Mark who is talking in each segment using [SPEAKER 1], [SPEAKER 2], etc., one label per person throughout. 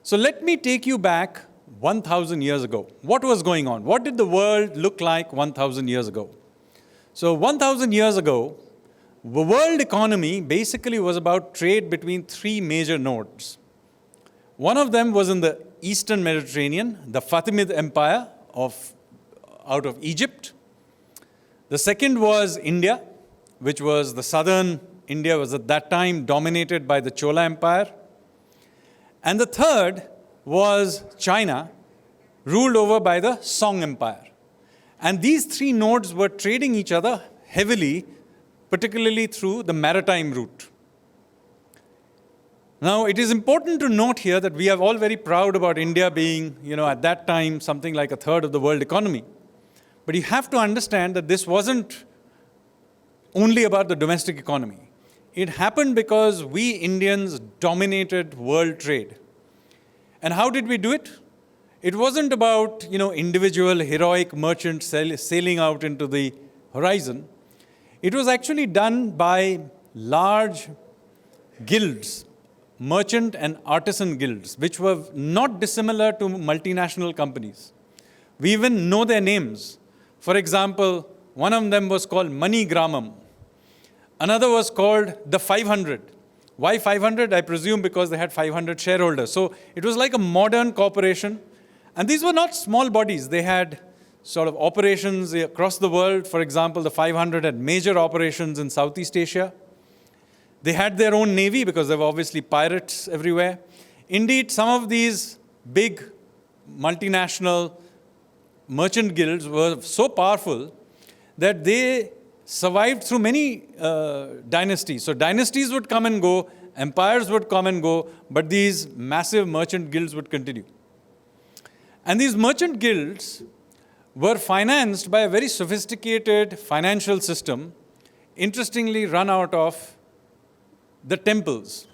[SPEAKER 1] So let me take you back 1,000 years ago. What was going on? What did the world look like 1,000 years ago? So 1,000 years ago, the world economy basically was about trade between three major nodes. One of them was in the Eastern Mediterranean, the Fatimid Empire out of Egypt. The second was India, which was the southern India was at that time dominated by the Chola Empire. And the third was China, ruled over by the Song Empire. And these three nodes were trading each other heavily, particularly through the maritime route. Now, it is important to note here that we are all very proud about India being, at that time, something like a third of the world economy. But you have to understand that this wasn't only about the domestic economy. It happened because we Indians dominated world trade. And how did we do it? It wasn't about, individual heroic merchants sailing out into the horizon. It was actually done by large guilds, merchant and artisan guilds, which were not dissimilar to multinational companies. We even know their names. For example, one of them was called Mani Gramam. Another was called the 500. Why 500? I presume because they had 500 shareholders. So it was like a modern corporation. And these were not small bodies. They had sort of operations across the world. For example, the 500 had major operations in Southeast Asia. They had their own navy because there were obviously pirates everywhere. Indeed, some of these big multinational merchant guilds were so powerful that they survived through many dynasties. So dynasties would come and go, empires would come and go, but these massive merchant guilds would continue. And these merchant guilds were financed by a very sophisticated financial system, interestingly run out of the temples.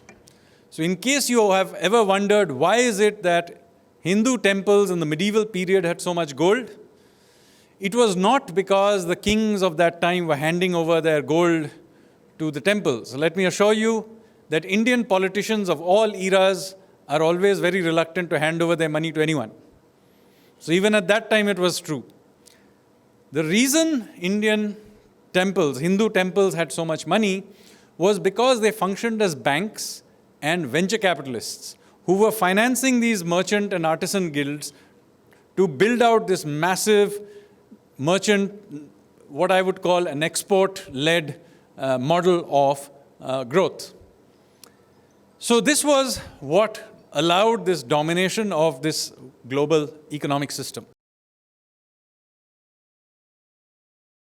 [SPEAKER 1] So in case you have ever wondered why is it that Hindu temples in the medieval period had so much gold, it was not because the kings of that time were handing over their gold to the temples. Let me assure you that Indian politicians of all eras are always very reluctant to hand over their money to anyone. So even at that time it was true. The reason Indian temples, Hindu temples had so much money was because they functioned as banks and venture capitalists who were financing these merchant and artisan guilds to build out this massive merchant, what I would call an export-led model of growth. So this was what allowed this domination of this global economic system.